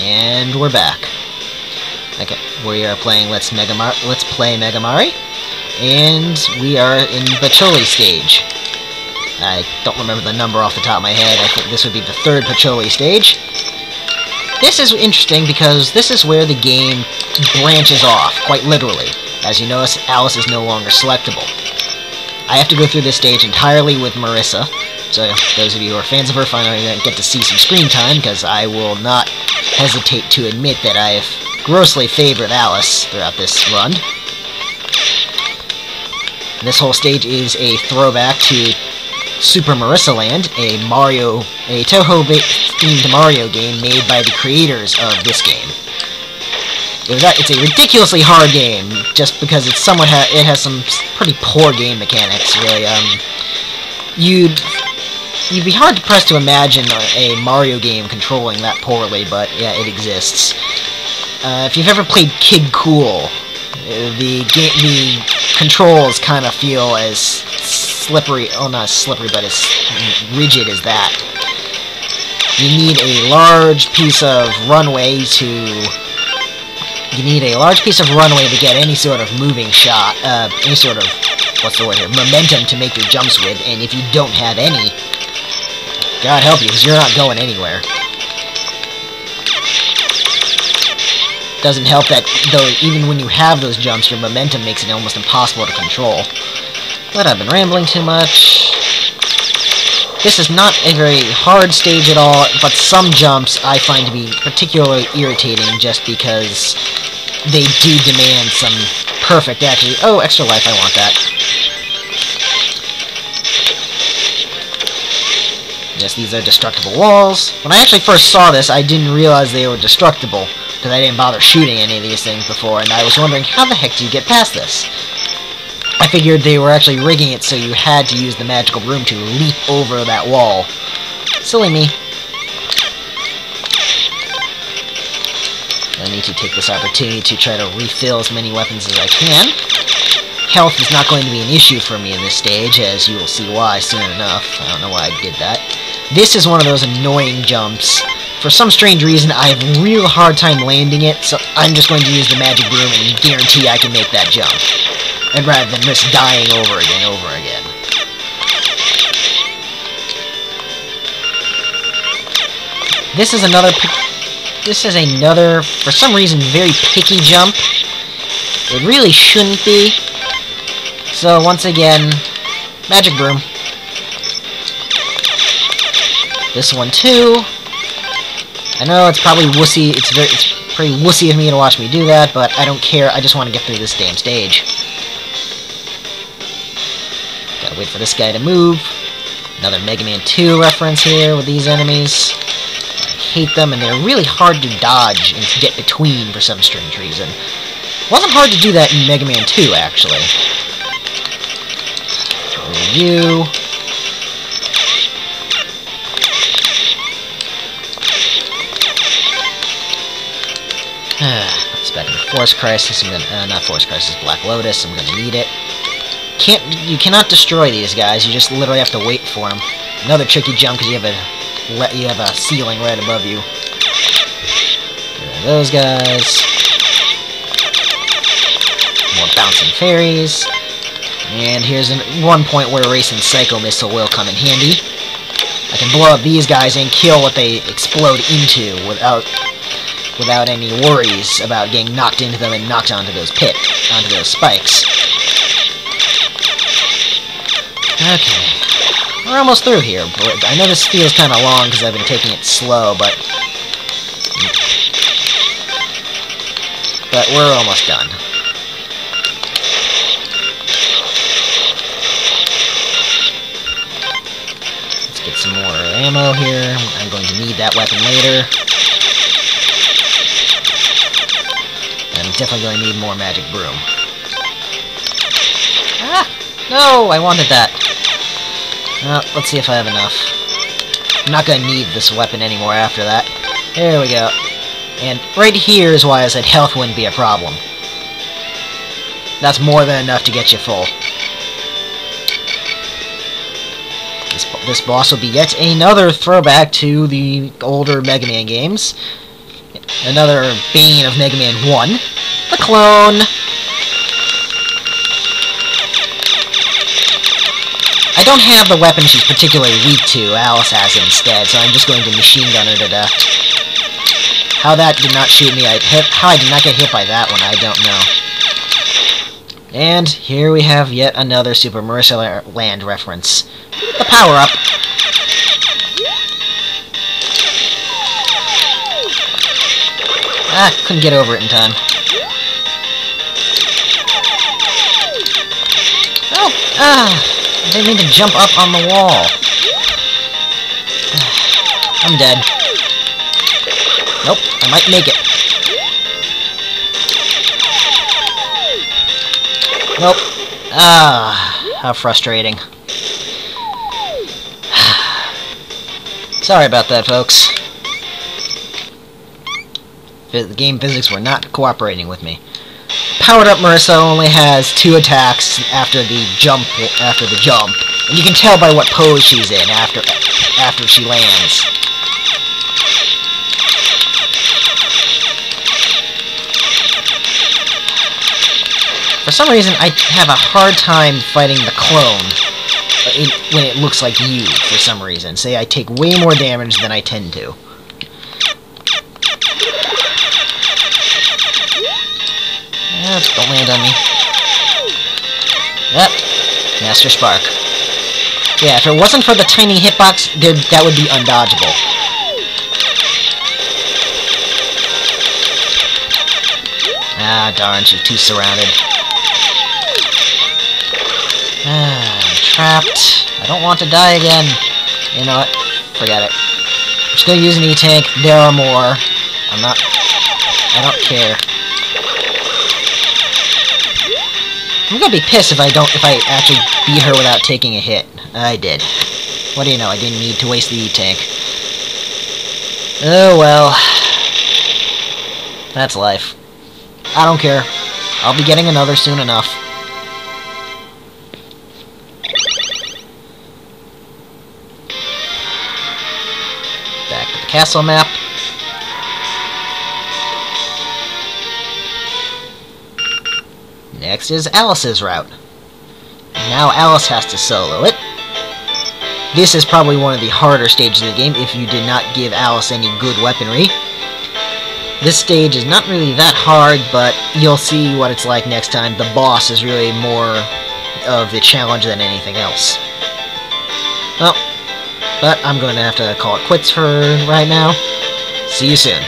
And we're back. Okay, we are playing Let's Play MegaMari, and we are in Pacholi stage. I don't remember the number off the top of my head. I think this would be the third Pacholi stage. This is interesting because this is where the game branches off, quite literally. As you notice, Alice is no longer selectable. I have to go through this stage entirely with Marisa, so those of you who are fans of her finally get to see some screen time, because I will not hesitate to admit that I have grossly favored Alice throughout this run. This whole stage is a throwback to Super Marisa Land, a Toho-themed Mario game made by the creators of this game. It's a ridiculously hard game, just because it has some pretty poor game mechanics, really. You'd be hard pressed to imagine a Mario game controlling that poorly, but yeah, it exists. If you've ever played Kid Kool, the controls kind of feel as slippery, oh not slippery, but as rigid as that. You need a large piece of runway to get any sort of moving shot, any sort of, what's the word here, momentum to make your jumps with, and if you don't have any, God help you, because you're not going anywhere. Doesn't help that, though, even when you have those jumps, your momentum makes it almost impossible to control. But I've been rambling too much. This is not a very hard stage at all, but some jumps I find to be particularly irritating just because they do demand some perfect accuracy. Oh, extra life, I want that. Yes, these are destructible walls. When I actually first saw this, I didn't realize they were destructible, because I didn't bother shooting any of these things before, and I was wondering, how the heck do you get past this? I figured they were actually rigging it so you had to use the magical broom to leap over that wall. Silly me. I need to take this opportunity to try to refill as many weapons as I can. Health is not going to be an issue for me in this stage, as you will see why soon enough. I don't know why I did that. This is one of those annoying jumps. For some strange reason, I have a real hard time landing it, so I'm just going to use the magic broom and guarantee I can make that jump. And rather than risk dying over again. This is another, for some reason, very picky jump. It really shouldn't be. So, once again, magic broom. This one, too. I know it's probably wussy, it's pretty wussy of me to watch me do that, but I don't care, I just want to get through this damn stage. Gotta wait for this guy to move. Another Mega Man 2 reference here with these enemies. I hate them, and they're really hard to dodge and to get between for some strange reason. It wasn't hard to do that in Mega Man 2, actually. You. It's back in the Force Crisis. Not Force Crisis, Black Lotus. I'm gonna need it. You cannot destroy these guys. You just literally have to wait for them. Another tricky jump because you have a ceiling right above you. There are those guys. More bouncing fairies. And here's one point where Racing Psycho Missile will come in handy. I can blow up these guys and kill what they explode into without any worries about getting knocked into them and knocked onto those spikes. Okay. We're almost through here. I know this feels kind of long because I've been taking it slow, but we're almost done. Let's get some more ammo here. I'm going to need that weapon later. I'm definitely going to need more magic broom. Ah! No! I wanted that. Well, let's see if I have enough. I'm not going to need this weapon anymore after that. There we go. And right here is why I said health wouldn't be a problem. That's more than enough to get you full. This boss will be yet another throwback to the older Mega Man games. Another bane of Mega Man 1. The clone! I don't have the weapon she's particularly weak to. Alice has it instead, so I'm just going to machine gun her to death. How that did not shoot me, how I did not get hit by that one, I don't know. And here we have yet another Super Marisa Land reference. The power-up. Ah, couldn't get over it in time. Oh, I didn't mean to jump up on the wall. I'm dead. Nope, I might make it. Nope. How frustrating. Sorry about that, folks. The game physics were not cooperating with me. Powered up Marisa only has 2 attacks after the jump, and you can tell by what pose she's in after she lands. For some reason, I have a hard time fighting the clone when it looks like you, for some reason. Say I take way more damage than I tend to. Don't land on me. Yep. Master Spark. Yeah, if it wasn't for the tiny hitbox, that would be undodgeable. Ah, darn, she's too surrounded. I'm trapped. I don't want to die again. You know what? Forget it. I'm just gonna use an E-Tank. There are more. I don't care. I'm gonna be pissed if I actually beat her without taking a hit. I did. What do you know? I didn't need to waste the E-Tank. Oh well. That's life. I don't care. I'll be getting another soon enough. Back to the castle map. Next is Alice's route. Now Alice has to solo it. This is probably one of the harder stages of the game if you did not give Alice any good weaponry. This stage is not really that hard, but you'll see what it's like next time. The boss is really more of the challenge than anything else. Well, but I'm going to have to call it quits for right now. See you soon.